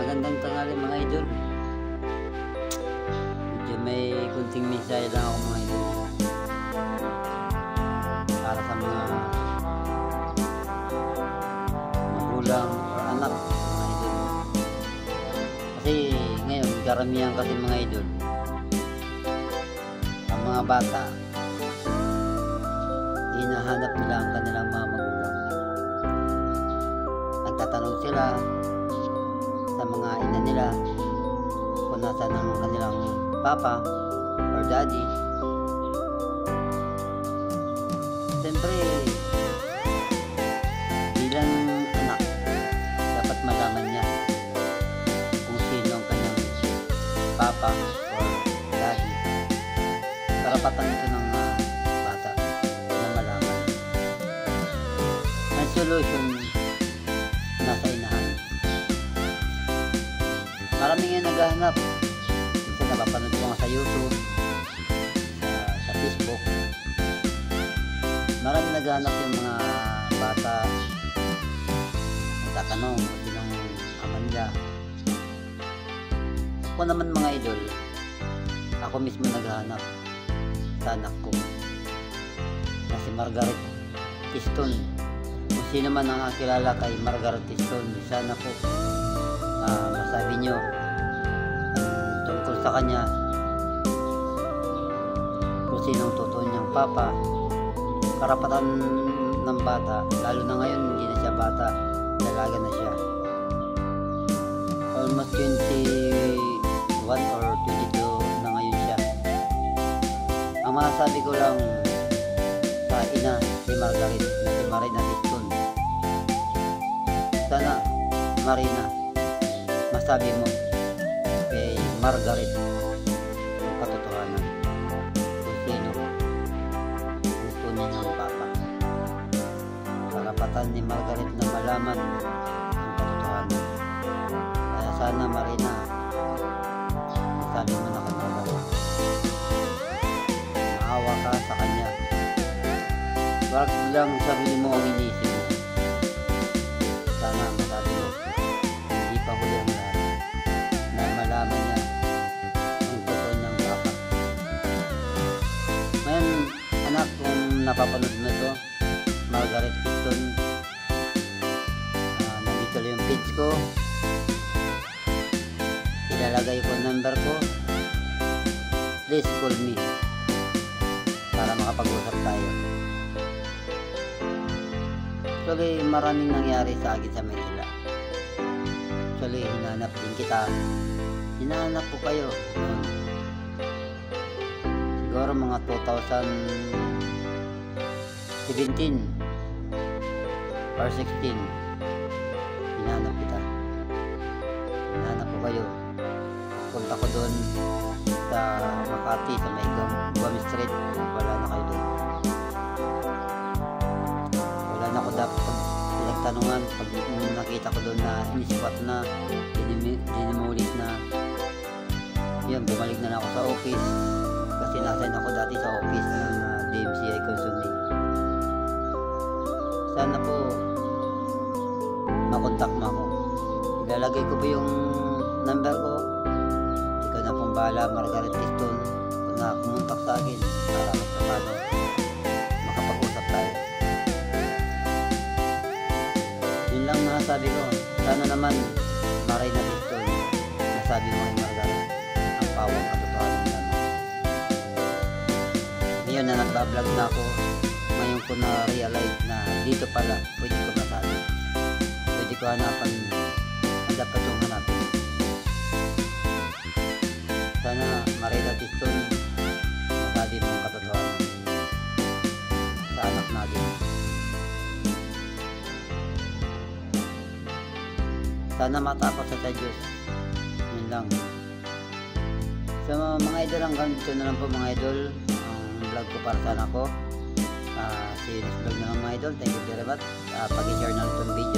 Magandang tanghali mga idol. Medyo may kunting mensahe lang ako mga idol. Para sa mga magulang o anak mga idol. Kasi ngayon karamihan kasi mga idol, ang mga bata hinahanap nila ang kanilang mga magulang. Nagtatanong sila sa mga ina nila kung nasaan ang kanilang papa or daddy. Siyempre bilang anak, dapat malaman niya kung sino ang kanyang papa or daddy. Karapatan ito ng bata na malaman. Ang solution nasa inahan. Marami nga naghahanap. Minsan napapanood ko nga sa YouTube, sa Facebook. Marami naghahanap yung mga bata. Nagtatanong kung sinong ama nila. Ako naman mga idol, ako mismo naghahanap sa anak ko na si Margaret Tiston. Kung sino man ang kilala kay Margaret Tiston, sana po masabi nyo tungkol sa kanya kung sinong totoo niyang papa. Karapatan ng bata, lalo na ngayon hindi na siya bata, dalaga na siya, almost 21 or 22 na ngayon siya. Ang masasabi ko lang sa ina ni Margaret na si Marina Tiston, sana Marina, masabi mo kay Margaret ang katotohanan kung sino ang tunay ng papa. Karapatan ni Margaret na malaman ang katotohanan. Kaya sana Marina, masabi mo na kay Margaret, maawa ka sa kanya. Wag lang sarili mo ang iniisip mo. Sana masabi mo hindi pa huli ang lahat, na malaman niya ang totoo niyang papa. Ngayon anak, kung napapanood mo ito, Margaret Tiston, nandito lang yung page ko, ilalagay ko ang number ko. Please call me para makapag-usap tayo. Actually maraming nangyari sa akin sa Manila. Actually hinanap din kita, hinahanap ko kayo noon. Siguro mga 2017 or 16, hinahanap kita, hinahanap ko kayo. Punta ko doon sa Makati, sa may Guam Street, wala na kayo doon. Wala na ako dapat pinagtanungan. Pag nakita ko doon na inisquat na, dinimulis na, yun, bumalik na ako sa office. Kasi nasign ako dati sa office ng DMCI Consulting. Sana po makontak mo ako. Ilalagay ko po yung number ko. Ikaw na pong bahala, Margaret Tiston, kung kumontak sa akin para paano makapag-usap tayo. Yun lang masasabi ko. Sana naman Marina Tiston, masabi mo kay Margaret ang pawang katotohanan naman. Ngayon na nagbablog na ako, ngayon ko na-realize na dito pala pwede ko masabi, pwede ko hanapan ang dapat kong hanapin. Sana Marina Tiston, masabi mo ang katotohanan sa anak natin. Sana matakot sa Diyos. Yun lang. So mga idol, hanggang dito na lang po mga idol ang vlog ko para sa anak ko. See you next vlog na lang mga idol. Thank you very much. Pag-share na itong video.